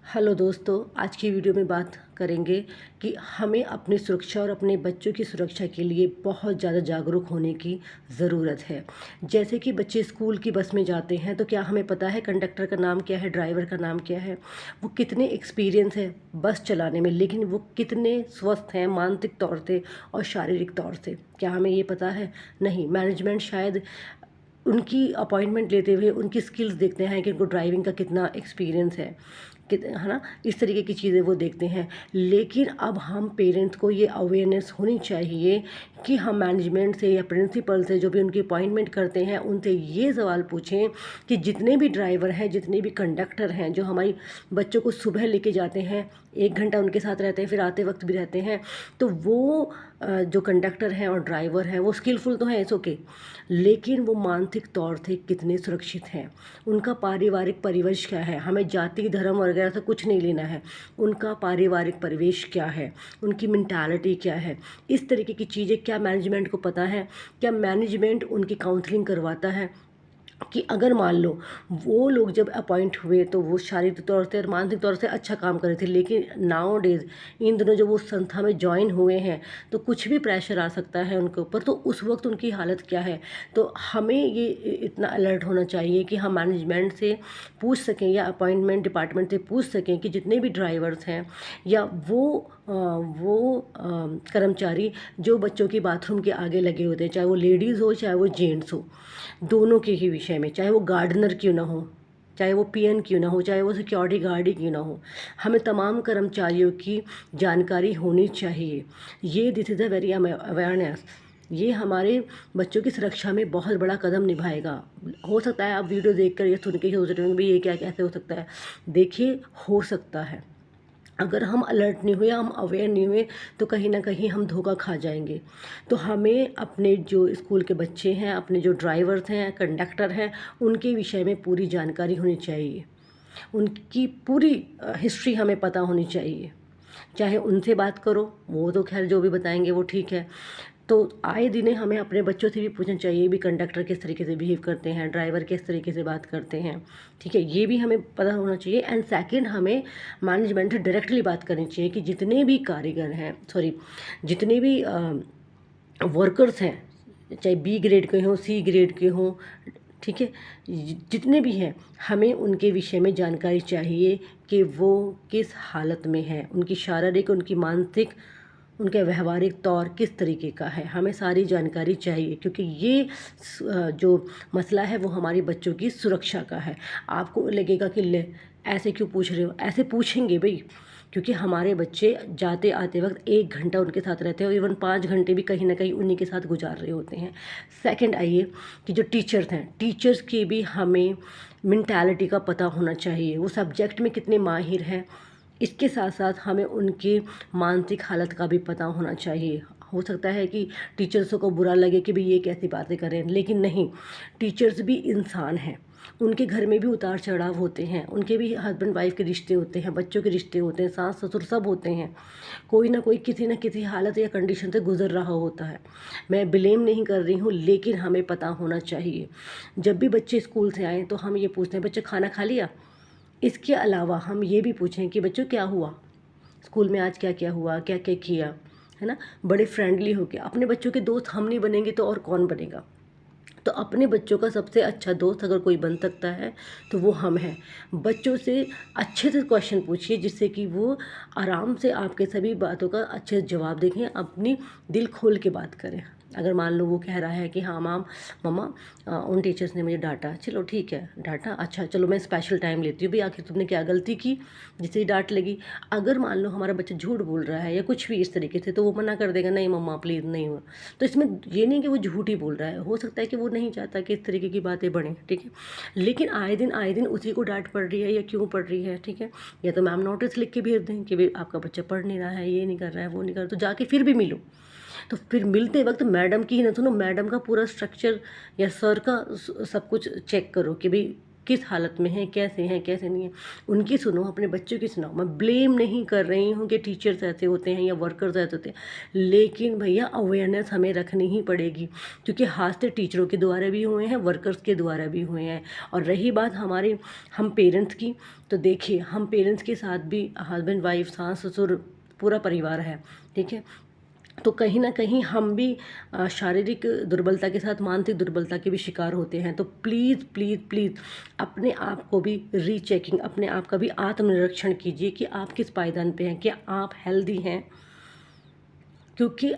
Hello दोस्तों, आज की वीडियो में बात करेंगे कि हमें अपनी सुरक्षा और अपने बच्चों की सुरक्षा के लिए बहुत ज़्यादा जागरूक होने की ज़रूरत है। जैसे कि बच्चे स्कूल की बस में जाते हैं तो क्या हमें पता है कंडक्टर का नाम क्या है, ड्राइवर का नाम क्या है, वो कितने एक्सपीरियंस है बस चलाने में, लेकिन वो कितने स्वस्थ हैं मानसिक तौर से और शारीरिक तौर से, क्या हमें ये पता है? नहीं। मैनेजमेंट शायद उनकी अपॉइंटमेंट लेते हुए उनकी स्किल्स देखते हैं कि उनको ड्राइविंग का कितना एक्सपीरियंस है है ना, इस तरीके की चीज़ें वो देखते हैं। लेकिन अब हम पेरेंट्स को ये अवेयरनेस होनी चाहिए कि हम मैनेजमेंट से या प्रिंसिपल से जो भी उनकी अपॉइंटमेंट करते हैं उनसे ये सवाल पूछें कि जितने भी ड्राइवर हैं, जितने भी कंडक्टर हैं जो हमारी बच्चों को सुबह लेके जाते हैं, 1 घंटा उनके साथ रहते हैं, फिर आते वक्त भी रहते हैं, तो वो जो कंडक्टर हैं और ड्राइवर हैं वो स्किलफुल तो हैं, इट्स ओके, लेकिन वो मानसिक तौर से कितने सुरक्षित हैं, उनका पारिवारिक परिवेश क्या है। हमें जाति धर्म वगैरह से कुछ नहीं लेना है, उनका पारिवारिक परिवेश क्या है, उनकी मेंटालिटी क्या है, इस तरीके की चीज़ें क्या मैनेजमेंट को पता है? क्या मैनेजमेंट उनकी काउंसलिंग करवाता है कि अगर मान लो वो लोग जब अपॉइंट हुए तो वो शारीरिक तौर से और मानसिक तौर से अच्छा काम कर रहे थे, लेकिन नाउ डेज इन दिनों जो वो संस्था में ज्वाइन हुए हैं तो कुछ भी प्रेशर आ सकता है उनके ऊपर, तो उस वक्त उनकी हालत क्या है। तो हमें ये इतना अलर्ट होना चाहिए कि हम मैनेजमेंट से पूछ सकें या अपॉइंटमेंट डिपार्टमेंट से पूछ सकें कि जितने भी ड्राइवर्स हैं या कर्मचारी जो बच्चों की बाथरूम के आगे लगे होते हैं, चाहे वो लेडीज़ हो चाहे वो जेंट्स हो, दोनों के ही विषय में, चाहे वो गार्डनर क्यों ना हो, चाहे वो पीएन क्यों ना हो, चाहे वो सिक्योरिटी गार्ड ही क्यों ना हो, हमें तमाम कर्मचारियों की जानकारी होनी चाहिए। ये this is a very awareness, ये हमारे बच्चों की सुरक्षा में बहुत बड़ा कदम निभाएगा। हो सकता है आप वीडियो देखकर ये सुन के सोच रहे होंगे भाई ये क्या, कैसे हो सकता है। देखिए, हो सकता है, अगर हम अलर्ट नहीं हुए, हम अवेयर नहीं हुए तो कहीं ना कहीं हम धोखा खा जाएंगे। तो हमें अपने जो स्कूल के बच्चे हैं, अपने जो ड्राइवर्स हैं, कंडक्टर हैं, उनके विषय में पूरी जानकारी होनी चाहिए, उनकी पूरी हिस्ट्री हमें पता होनी चाहिए। चाहे उनसे बात करो, वो तो खैर जो भी बताएंगे वो ठीक है। तो आए दिन हमें अपने बच्चों से भी पूछना चाहिए भी कंडक्टर किस तरीके से बिहेव करते हैं, ड्राइवर किस तरीके से बात करते हैं, ठीक है, ये भी हमें पता होना चाहिए। एंड सेकंड, हमें मैनेजमेंट से डायरेक्टली बात करनी चाहिए कि जितने भी कारीगर हैं, सॉरी, जितने भी वर्कर्स हैं, चाहे बी ग्रेड के हों, सी ग्रेड के हों, ठीक है, जितने भी हैं, हमें उनके विषय में जानकारी चाहिए कि वो किस हालत में है, उनकी शारीरिक, उनकी मानसिक, उनका व्यवहारिक तौर किस तरीके का है, हमें सारी जानकारी चाहिए, क्योंकि ये जो मसला है वो हमारे बच्चों की सुरक्षा का है। आपको लगेगा कि ले ऐसे क्यों पूछ रहे हो, ऐसे पूछेंगे भाई, क्योंकि हमारे बच्चे जाते आते वक्त 1 घंटा उनके साथ रहते हैं और इवन 5 घंटे भी कहीं ना कहीं उन्हीं के साथ गुजार रहे होते हैं। सेकंड आइए कि जो टीचर्स हैं, टीचर्स की भी हमें मेंटालिटी का पता होना चाहिए, वो सब्जेक्ट में कितने माहिर हैं, इसके साथ साथ हमें उनकी मानसिक हालत का भी पता होना चाहिए। हो सकता है कि टीचर्सों को बुरा लगे कि भाई ये कैसी बातें कर रहे हैं, लेकिन नहीं, टीचर्स भी इंसान हैं, उनके घर में भी उतार चढ़ाव होते हैं, उनके भी हस्बैंड वाइफ के रिश्ते होते हैं, बच्चों के रिश्ते होते हैं, सास ससुर सब होते हैं, कोई ना कोई किसी न किसी हालत या कंडीशन से गुजर रहा होता है। मैं ब्लेम नहीं कर रही हूँ, लेकिन हमें पता होना चाहिए। जब भी बच्चे स्कूल से आएँ तो हम ये पूछते हैं, बच्चे खाना खा लिया? इसके अलावा हम ये भी पूछें कि बच्चों क्या हुआ स्कूल में, आज क्या क्या हुआ, क्या क्या किया, है ना। बड़े फ्रेंडली होके, अपने बच्चों के दोस्त हम नहीं बनेंगे तो और कौन बनेगा। तो अपने बच्चों का सबसे अच्छा दोस्त अगर कोई बन सकता है तो वो हम हैं। बच्चों से अच्छे से क्वेश्चन पूछिए जिससे कि वो आराम से आपके सभी बातों का अच्छे से जवाब देखें, अपनी दिल खोल के बात करें। अगर मान लो वो कह रहा है कि हाँ माम मम्मा उन टीचर्स ने मुझे डांटा, चलो ठीक है डांटा, अच्छा चलो मैं स्पेशल टाइम लेती हूँ, भाई आखिर तुमने क्या गलती की जिससे डांट लगी। अगर मान लो हमारा बच्चा झूठ बोल रहा है या कुछ भी इस तरीके से, तो वो मना कर देगा, नहीं मम्मा प्लीज़ नहीं हुआ। तो इसमें ये नहीं कि वो झूठ ही बोल रहा है, हो सकता है कि वो नहीं चाहता कि इस तरीके की बातें बढ़ें, ठीक है, लेकिन आए दिन उसी को डांट पड़ रही है या क्यों पड़ रही है, ठीक है। या तो मैम नोटिस लिख के भेज दें कि भाई आपका बच्चा पढ़ नहीं रहा है, ये नहीं कर रहा है, वो नहीं कर रहा, तो जाके फिर भी मिलो। तो फिर मिलते वक्त मैडम की ही ना सुनो, मैडम का पूरा स्ट्रक्चर या सर का सब कुछ चेक करो कि भाई किस हालत में हैं, कैसे नहीं हैं, उनकी सुनो, अपने बच्चों की सुनाओ। मैं ब्लेम नहीं कर रही हूँ कि टीचर्स ऐसे होते हैं या वर्कर्स ऐसे होते हैं, लेकिन भैया अवेयरनेस हमें रखनी ही पड़ेगी, क्योंकि हादसे टीचरों के द्वारा भी हुए हैं, वर्कर्स के द्वारा भी हुए हैं। और रही बात हमारे हम पेरेंट्स की, तो देखिए हम पेरेंट्स के साथ भी हस्बैंड वाइफ, सास ससुर, पूरा परिवार है, ठीक है। तो कहीं ना कहीं हम भी शारीरिक दुर्बलता के साथ मानसिक दुर्बलता के भी शिकार होते हैं। तो प्लीज़ प्लीज़ प्लीज़ अपने आप को भी रीचेकिंग, अपने आप का भी आत्मनिरीक्षण कीजिए कि आप किस पायदान पे हैं, क्या आप हेल्दी हैं, क्योंकि